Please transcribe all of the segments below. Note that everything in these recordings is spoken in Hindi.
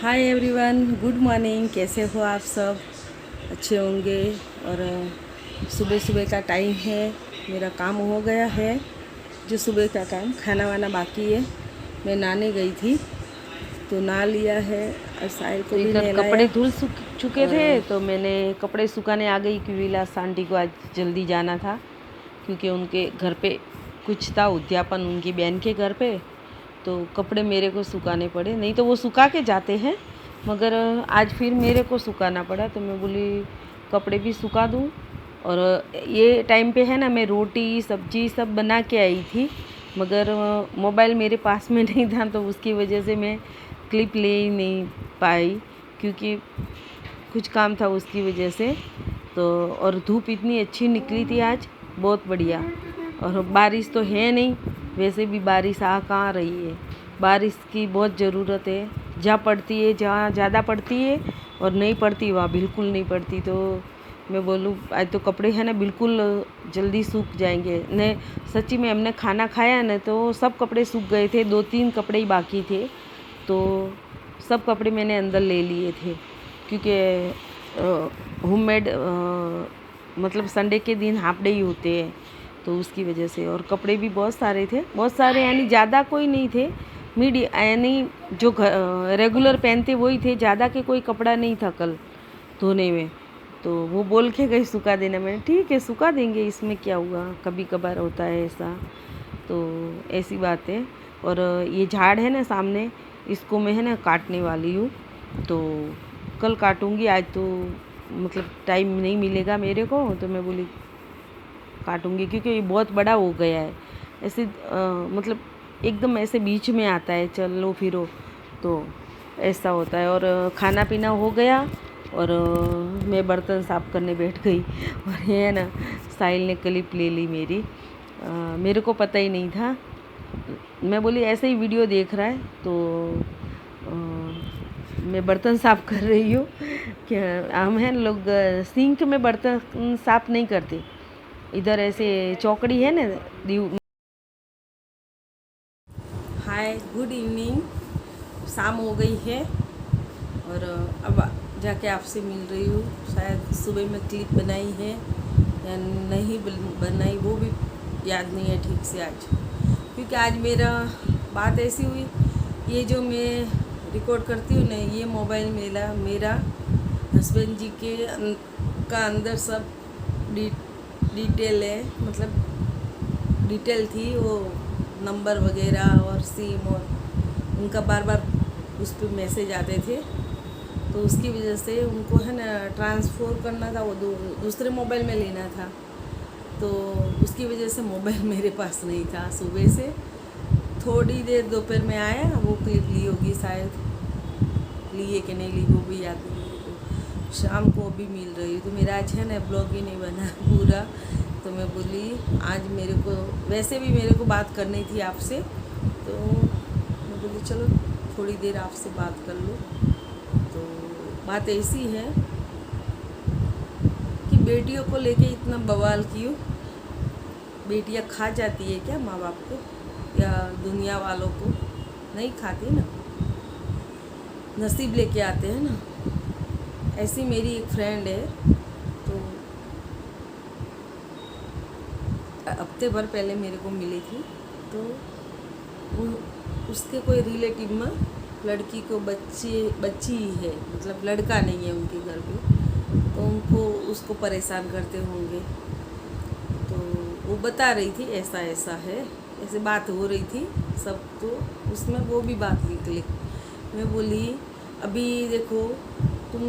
Hi everyone, good morning. कैसे हो आप सब? अच्छे होंगे। और सुबह सुबह का टाइम है, मेरा काम हो गया है। जो सुबह का काम, खाना वाना बाकी है। मैं नहाने गई थी तो नहा लिया है और साहिल तो को भी इधर कपड़े नहलाया। धुल चुके और थे तो मैंने कपड़े सुखाने आ गई क्योंकि लास्ट आंटी को आज जल्दी जाना था क्योंकि उनके घर पे कुछ था, उद्यापन उनकी बहन के घर पे। तो कपड़े मेरे को सुखाने पड़े, नहीं तो वो सुखा के जाते हैं, मगर आज फिर मेरे को सुखाना पड़ा। तो मैं बोली कपड़े भी सुखा दूँ। और ये टाइम पे है ना, मैं रोटी सब्जी सब बना के आई थी, मगर मोबाइल मेरे पास में नहीं था, तो उसकी वजह से मैं क्लिप ले ही नहीं पाई क्योंकि कुछ काम था उसकी वजह से। तो और धूप इतनी अच्छी निकली थी आज, बहुत बढ़िया। और बारिश तो है नहीं, वैसे भी बारिश आ कहाँ रही है। बारिश की बहुत ज़रूरत है, जहाँ पड़ती है, जहाँ ज़्यादा पड़ती है और नहीं पड़ती वहाँ बिल्कुल नहीं पड़ती। तो मैं बोलूँ आज तो कपड़े हैं ना बिल्कुल जल्दी सूख जाएंगे। ने सच्ची में हमने खाना खाया ना तो सब कपड़े सूख गए थे, 2-3 कपड़े ही बाकी थे। तो सब कपड़े मैंने अंदर ले लिए थे क्योंकि होममेड मतलब संडे के दिन हाफ डे ही होते हैं, तो उसकी वजह से। और कपड़े भी बहुत सारे थे, बहुत सारे यानी ज़्यादा कोई नहीं थे, यानी जो रेगुलर पहनते वही थे, ज़्यादा के कोई कपड़ा नहीं था कल धोने में। तो वो बोल के गई सुखा देना, मैंने ठीक है सुखा देंगे, इसमें क्या हुआ, कभी कभार होता है ऐसा। तो ऐसी बात है। और ये झाड़ है ना सामने, इसको मैं है ना काटने वाली हूँ। तो कल काटूँगी, आज तो मतलब टाइम नहीं मिलेगा मेरे को, तो मैं बोली काटूँगी क्योंकि ये बहुत बड़ा हो गया है। ऐसे मतलब एकदम ऐसे बीच में आता है, चलो फिरो, तो ऐसा होता है। और खाना पीना हो गया और मैं बर्तन साफ़ करने बैठ गई। और ये है ना साहिल ने क्लिप ले ली मेरी, मेरे को पता ही नहीं था। मैं बोली ऐसे ही वीडियो देख रहा है, तो मैं बर्तन साफ़ कर रही हूँ। क्या हम हैं लोग सिंक में बर्तन साफ़ नहीं करते, इधर ऐसे चौकड़ी है ना दीव। हाय, गुड इवनिंग। शाम हो गई है और अब जाके आपसे मिल रही हूँ। शायद सुबह में क्लिप बनाई है या नहीं बनाई, वो भी याद नहीं है ठीक से आज, क्योंकि आज मेरा बात ऐसी हुई। ये जो मैं रिकॉर्ड करती हूँ ना, ये मोबाइल मेरा हस्बैंड जी के का अंदर सब डिटेल है, मतलब डिटेल थी वो, नंबर वगैरह और सिम, और उनका बार बार उस पर मैसेज आते थे। तो उसकी वजह से उनको है ना ट्रांसफ़र करना था, वो दूसरे मोबाइल में लेना था। तो उसकी वजह से मोबाइल मेरे पास नहीं था। सुबह से थोड़ी देर दोपहर में आया, वो क्लिप ली होगी शायद, लिए कि नहीं ली वो भी याद नहीं मेरे को। शाम को अभी मिल रही हूँ, तो मेरा आज है ना ब्लॉग ही नहीं बना पूरा। तो मैं बोली आज मेरे को, वैसे भी मेरे को बात करनी थी आपसे, तो मैं बोली चलो थोड़ी देर आपसे बात कर लो। तो बात ऐसी है कि बेटियों को लेके इतना बवाल क्यों? बेटियां खा जाती है क्या माँ बाप को, या दुनिया वालों को? नहीं खाती ना, नसीब लेके आते हैं ना। ऐसी मेरी एक फ्रेंड है, तो हफ्ते भर पहले मेरे को मिली थी। तो उसके कोई रिलेटिव में लड़की को बच्ची ही है, मतलब लड़का नहीं है उनके घर पे, तो उनको उसको परेशान करते होंगे। तो वो बता रही थी ऐसा ऐसा है, ऐसे बात हो रही थी सब। तो उसमें वो भी बात निकली। मैं बोली अभी देखो, तुम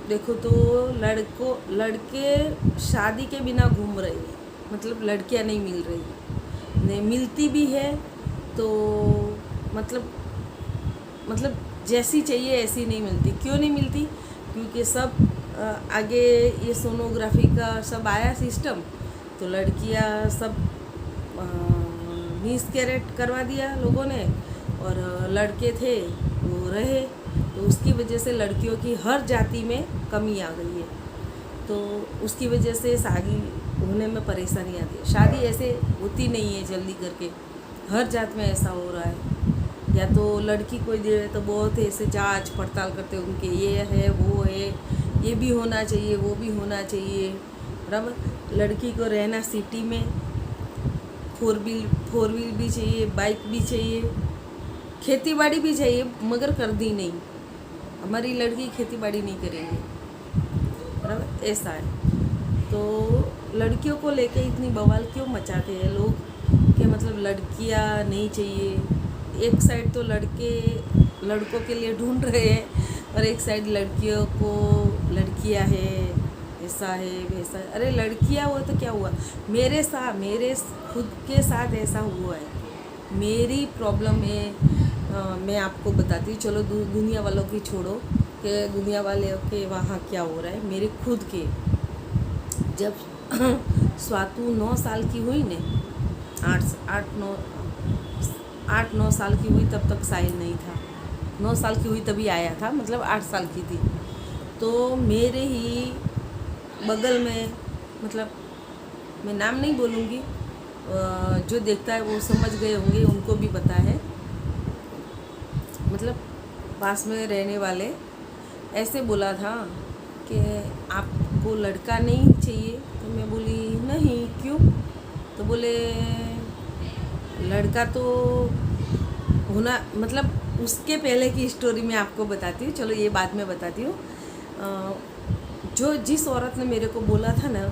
देखो तो लड़के शादी के बिना घूम रहे हैं, मतलब लड़कियां नहीं मिल रही, नहीं मिलती भी है तो मतलब जैसी चाहिए ऐसी नहीं मिलती। क्यों नहीं मिलती? क्योंकि सब आगे ये सोनोग्राफी का सब आया सिस्टम, तो लड़कियां सब मिस कैरेट करवा दिया लोगों ने, और लड़के थे वो रहे। तो उसकी वजह से लड़कियों की हर जाति में कमी आ गई है। तो उसकी वजह से शादी होने में परेशानी आती है। शादी ऐसे होती नहीं है जल्दी करके, हर जात में ऐसा हो रहा है। या तो लड़की कोई दे रहे तो बहुत ऐसे जांच पड़ताल करते उनके, ये है वो है, ये भी होना चाहिए वो भी होना चाहिए, बराबर। लड़की को रहना सिटी में, फोर व्हील भी चाहिए, बाइक भी चाहिए, खेती बाड़ी भी चाहिए, मगर कर दी नहीं। हमारी लड़की खेती बाड़ी नहीं करेंगे, बराबर, ऐसा है। तो लड़कियों को लेके इतनी बवाल क्यों मचाते हैं लोग कि मतलब लड़कियां नहीं चाहिए। एक साइड तो लड़कों के लिए ढूंढ रहे हैं और एक साइड लड़कियों को लड़कियां है, ऐसा है वैसा है। अरे लड़कियां हुआ तो क्या हुआ, मेरे खुद के साथ ऐसा हुआ है। मेरी प्रॉब्लम है, मैं आपको बताती हूँ। चलो दुनिया वालों की छोड़ो कि दुनिया वाले के वहाँ क्या हो रहा है, मेरे खुद के। जब स्वातु 9 साल की हुई ने, 8-9 साल की हुई, तब तक साहिल नहीं था। 9 साल की हुई तभी आया था, मतलब 8 साल की थी। तो मेरे ही बगल में, मतलब मैं नाम नहीं बोलूँगी, जो देखता है वो समझ गए होंगे, उनको भी पता है, मतलब पास में रहने वाले ऐसे बोला था कि आपको लड़का नहीं चाहिए। तो मैं बोली नहीं, क्यों? तो बोले लड़का तो होना, मतलब उसके पहले की स्टोरी मैं आपको बताती हूँ, चलो ये बाद में बताती हूँ। जिस औरत ने मेरे को बोला था ना,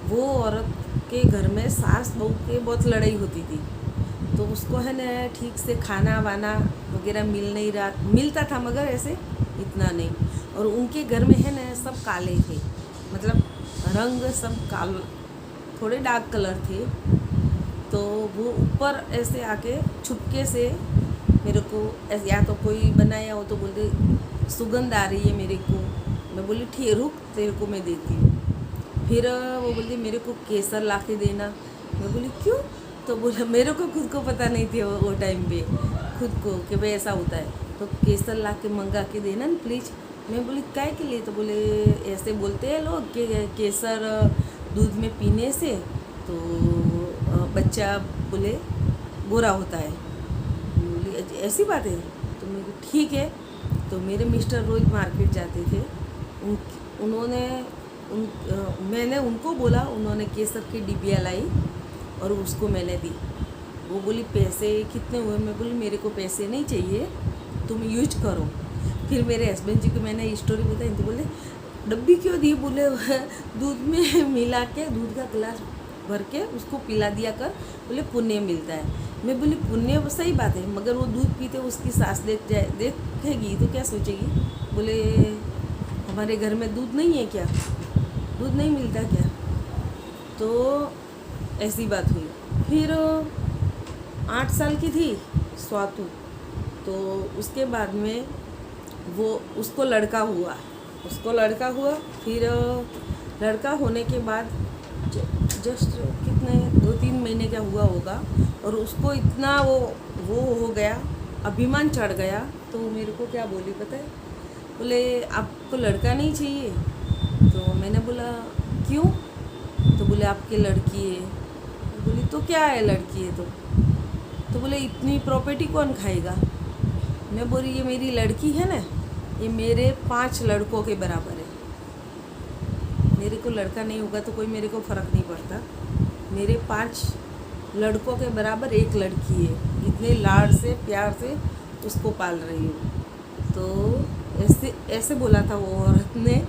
वो औरत के घर में सास बहू के बहुत लड़ाई होती थी। तो उसको है ना ठीक से खाना वाना वगैरह मिलता था, मगर ऐसे इतना नहीं। और उनके घर में है ना सब काले थे, मतलब रंग सब काल, थोड़े डार्क कलर थे। तो वो ऊपर ऐसे आके छुपके से मेरे को ऐसे, या तो कोई बनाया हो तो बोलते सुगंध आ रही है मेरे को। मैं बोली ठीक, रुक तेरे को मैं देती हूँ। फिर वो बोलती मेरे को केसर ला के देना। मैं बोली क्यों? तो बोला, मेरे को खुद को पता नहीं थी वो टाइम पे खुद को कि भाई ऐसा होता है, तो केसर ला के मंगा के देना ना प्लीज़। मैं बोली काय के लिए? तो बोले ऐसे बोलते हैं लोग कि केसर दूध में पीने से तो बच्चा बोले गोरा होता है। बोली ऐसी बात है? तो मैं ठीक है। तो मेरे मिस्टर रोज मार्केट जाते थे, मैंने उनको बोला, उन्होंने केसर की डिबिया लाई और उसको मैंने दी। वो बोली पैसे कितने हुए? मैं बोली मेरे को पैसे नहीं चाहिए, तुम यूज करो। फिर मेरे हस्बैंड जी को मैंने स्टोरी बताई, तो बोले डब्बी क्यों दी? बोले दूध में मिला के, दूध का गिलास भर के उसको पिला दिया कर, बोले पुण्य मिलता है। मैं बोली पुण्य सही बात है, मगर वो दूध पीते उसकी सास देखेगी तो क्या सोचेगी? बोले हमारे घर में दूध नहीं है क्या, दूध नहीं मिलता क्या? तो ऐसी बात हुई। फिर 8 साल की थी स्वातु, तो उसके बाद में उसको लड़का हुआ। फिर लड़का होने के बाद जस्ट कितने 2-3 महीने का हुआ होगा, और उसको इतना वो हो गया, अभिमान चढ़ गया। तो मेरे को क्या बोली पता है? बोले आपको लड़का नहीं चाहिए? तो मैंने बोला क्यों? तो बोले आपकी लड़की है। बोली तो क्या है लड़की है तो बोले इतनी प्रॉपर्टी कौन खाएगा? मैं बोली ये मेरी लड़की है ना, ये मेरे 5 लड़कों के बराबर है। मेरे को लड़का नहीं होगा तो कोई मेरे को फ़र्क नहीं पड़ता। मेरे 5 लड़कों के बराबर एक लड़की है, इतने लाड से प्यार से उसको पाल रही हूँ। तो ऐसे बोला था वो औरत ने।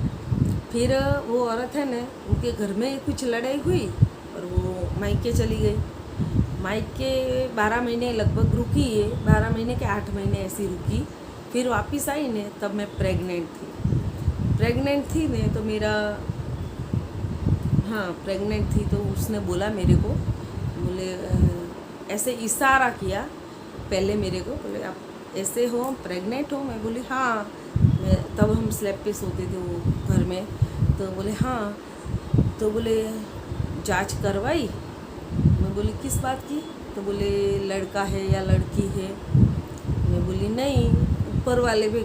फिर वो औरत है ना, उनके घर में कुछ लड़ाई हुई और वो मायके चली गई। मायके 12 महीने लगभग रुकी है, 12 महीने के 8 महीने ऐसी रुकी। फिर वापस आई ने, तब मैं प्रेग्नेंट थी ने, तो मेरा प्रेग्नेंट थी। तो उसने बोला मेरे को, बोले ऐसे इशारा किया पहले मेरे को, बोले आप ऐसे हो, प्रेग्नेंट हो? मैं बोली हाँ। तब हम स्लैब पे सोते थे वो घर में। तो बोले हाँ। तो बोले जांच करवाई? मैं बोली किस बात की? तो बोले लड़का है या लड़की है? मैं बोली नहीं, ऊपर वाले पे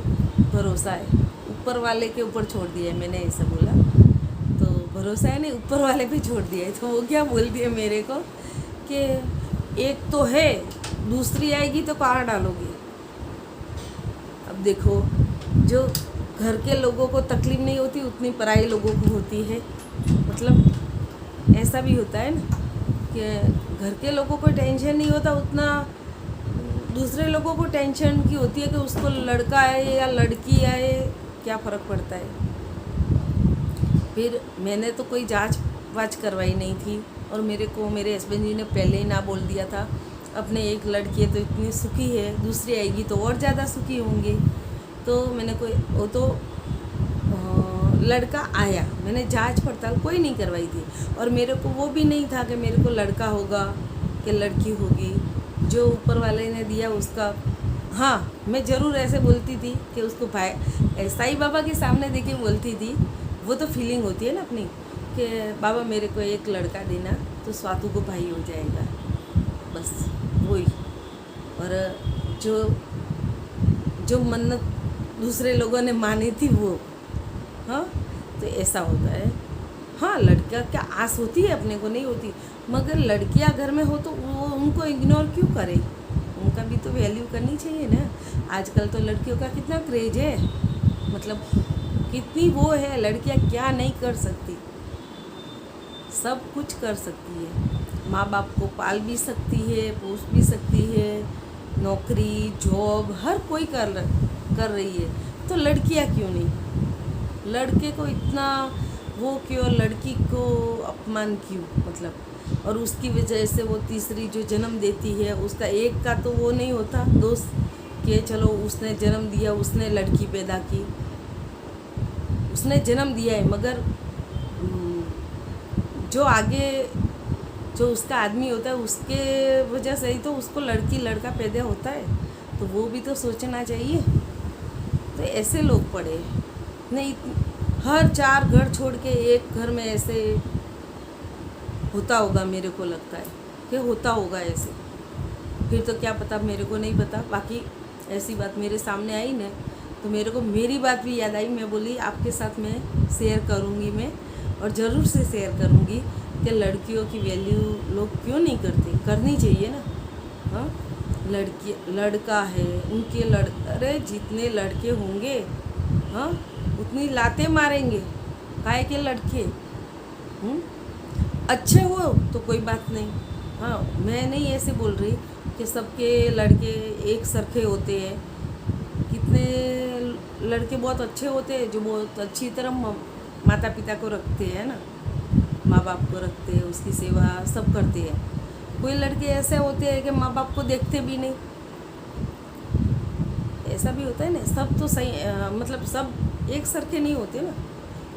भरोसा है, ऊपर वाले के ऊपर छोड़ दिया है, मैंने ऐसा बोला। तो भरोसा है नहीं, ऊपर वाले पे छोड़ दिया है। तो वो क्या बोल दिया मेरे को कि एक तो है, दूसरी आएगी तो कहाँ डालोगे? अब देखो, जो घर के लोगों को तकलीफ नहीं होती उतनी पराई लोगों को होती है। मतलब ऐसा भी होता है ना कि घर के लोगों को टेंशन नहीं होता उतना दूसरे लोगों को टेंशन की होती है कि उसको लड़का आए या लड़की आए, क्या फ़र्क पड़ता है। फिर मैंने तो कोई जांच वाच करवाई नहीं थी, और मेरे को मेरे हस्बैंड जी ने पहले ही ना बोल दिया था, अपने एक लड़की है तो इतनी सुखी है, दूसरी आएगी तो और ज़्यादा सुखी होंगे। तो मैंने वो तो लड़का आया, मैंने जांच पड़ताल कोई नहीं करवाई थी, और मेरे को वो भी नहीं था कि मेरे को लड़का होगा कि लड़की होगी। जो ऊपर वाले ने दिया उसका, हाँ मैं ज़रूर ऐसे बोलती थी कि उसको भाई साईं बाबा के सामने देके बोलती थी। वो तो फीलिंग होती है ना अपनी कि बाबा मेरे को एक लड़का देना तो स्वातु को भाई हो जाएगा, बस वही। और जो मन्नत दूसरे लोगों ने मानी थी वो, हाँ तो ऐसा होता है। हाँ लड़का क्या आस होती है, अपने को नहीं होती, मगर लड़कियां घर में हो तो वो उनको इग्नोर क्यों करे, उनका भी तो वैल्यू करनी चाहिए ना। आजकल तो लड़कियों का कितना क्रेज है, मतलब कितनी वो है, लड़कियां क्या नहीं कर सकती, सब कुछ कर सकती है। माँ बाप को पाल भी सकती है, पोस भी सकती है, नौकरी जॉब हर कोई कर रही है, तो लड़कियां क्यों नहीं। लड़के को इतना वो क्यों, लड़की को अपमान क्यों, मतलब। और उसकी वजह से वो तीसरी जो जन्म देती है, उसका एक का तो वो नहीं होता दोस्त कि चलो उसने जन्म दिया, उसने लड़की पैदा की, उसने जन्म दिया है, मगर जो आगे जो उसका आदमी होता है उसके वजह से ही तो उसको लड़की लड़का पैदा होता है, तो वो भी तो सोचना चाहिए। तो ऐसे लोग पड़े नहीं, हर 4 घर छोड़ के एक घर में ऐसे होता होगा, मेरे को लगता है कि होता होगा ऐसे। फिर तो क्या पता, मेरे को नहीं पता। बाकी ऐसी बात मेरे सामने आई ना, तो मेरे को मेरी बात भी याद आई। मैं बोली आपके साथ मैं शेयर करूँगी, मैं और ज़रूर से शेयर करूँगी कि लड़कियों की वैल्यू लोग क्यों नहीं करते, करनी चाहिए ना। हाँ लड़की लड़का है उनके अरे जितने लड़के होंगे हाँ उतनी लातें मारेंगे, काहे के लड़के अच्छे हो तो कोई बात नहीं। हाँ मैं नहीं ऐसे बोल रही कि सबके लड़के एक सरखे होते हैं, कितने लड़के बहुत अच्छे होते हैं जो बहुत अच्छी तरह माता पिता को रखते हैं ना, माँ बाप को रखते हैं, उसकी सेवा सब करते हैं। कोई लड़के ऐसे होते हैं कि माँ बाप को देखते भी नहीं, ऐसा भी होता है ना। सब तो सही मतलब सब एक सरखे नहीं होते ना,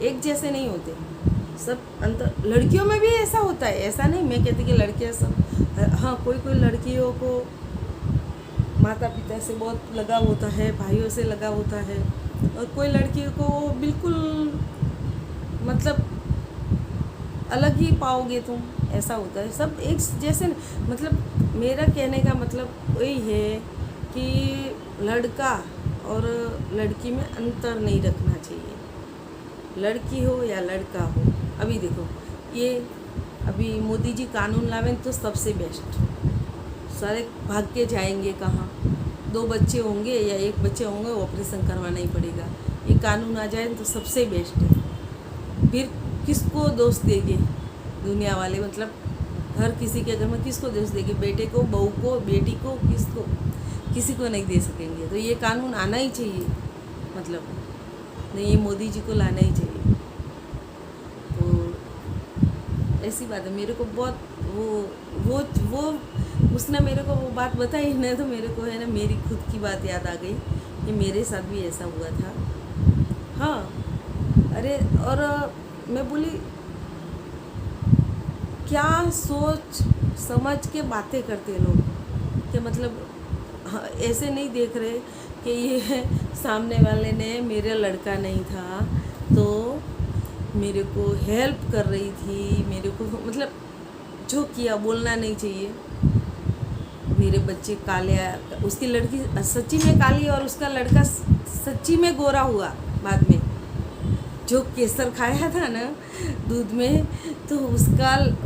एक जैसे नहीं होते सब। अंतर लड़कियों में भी ऐसा होता है, ऐसा नहीं मैं कहती कि लड़कियाँ सब, हाँ कोई लड़कियों को माता पिता से बहुत लगाव होता है, भाइयों से लगाव होता है, और कोई लड़कियों को बिल्कुल मतलब अलग ही पाओगे तुम, ऐसा होता है। सब एक जैसे, मतलब मेरा कहने का मतलब वही है कि लड़का और लड़की में अंतर नहीं रखना चाहिए, लड़की हो या लड़का हो। अभी देखो ये अभी मोदी जी कानून लावें तो सबसे बेस्ट, सारे भाग के जाएंगे कहाँ, 2 बच्चे होंगे या 1 बच्चे होंगे, ऑपरेशन करवाना ही पड़ेगा। ये कानून आ जाए तो सबसे बेस्ट है। फिर किसको दोष देंगे दुनिया वाले, मतलब हर किसी के घर में किसको दोष देंगे, बेटे को, बहू को, बेटी को, किसको, किसी को नहीं दे सकेंगे। तो ये कानून आना ही चाहिए, मतलब नहीं ये मोदी जी को लाना ही चाहिए। तो ऐसी बात है, मेरे को बहुत वो उसने मेरे को वो बात बताई ना, तो मेरे को है ना मेरी खुद की बात याद आ गई कि मेरे साथ भी ऐसा हुआ था। हाँ अरे, और मैं बोली क्या सोच समझ के बातें करते लोग, कि मतलब हाँ, ऐसे नहीं देख रहे कि ये सामने वाले ने मेरा लड़का नहीं था तो मेरे को हेल्प कर रही थी, मेरे को मतलब जो किया, बोलना नहीं चाहिए। मेरे बच्चे काले, उसकी लड़की सच्ची में काली और उसका लड़का सच्ची में गोरा हुआ बाद में, जो केसर खाया था ना दूध में, तो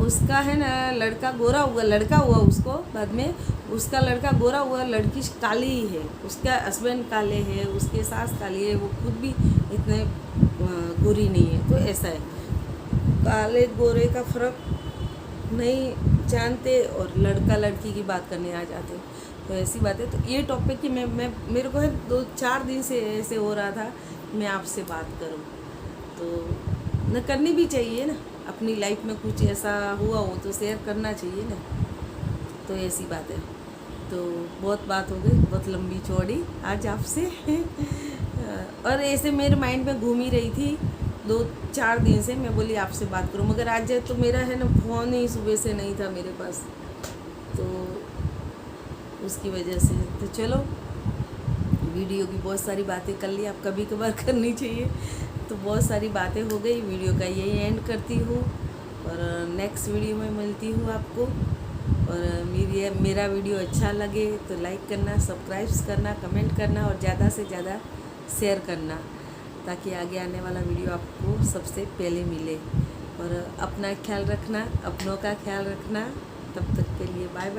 उसका है ना लड़का गोरा हुआ, लड़का हुआ उसको बाद में, उसका लड़का गोरा हुआ, लड़की काली ही है, उसका हस्बैंड काले है, उसके सास काली है, वो खुद भी इतने गोरी नहीं है। तो ऐसा है, काले गोरे का फ़र्क नहीं जानते और लड़का लड़की की बात करने आ जाते। तो ऐसी बात है। तो ये टॉपिक की मैं मेरे को है 2-4 दिन से ऐसे हो रहा था मैं आपसे बात करूं, तो न करनी भी चाहिए ना, अपनी लाइफ में कुछ ऐसा हुआ हो तो शेयर करना चाहिए ना। तो ऐसी बात है। तो बहुत बात हो गई, बहुत लंबी चौड़ी आज आपसे और ऐसे मेरे माइंड में घूम ही रही थी 2-4 दिन से, मैं बोली आपसे बात करूं, मगर आज तो मेरा है ना फ़ोन ही सुबह से नहीं था मेरे पास, तो उसकी वजह से। तो चलो, वीडियो की बहुत सारी बातें कर ली, आप कभी कभार करनी चाहिए। तो बहुत सारी बातें हो गई, वीडियो का यही एंड करती हूँ और नेक्स्ट वीडियो में मिलती हूँ आपको। और मेरा वीडियो अच्छा लगे तो लाइक करना, सब्सक्राइब करना, कमेंट करना और ज़्यादा से ज़्यादा शेयर करना, ताकि आगे आने वाला वीडियो आपको सबसे पहले मिले। और अपना ख्याल रखना, अपनों का ख्याल रखना। तब तक के लिए बाय बाय।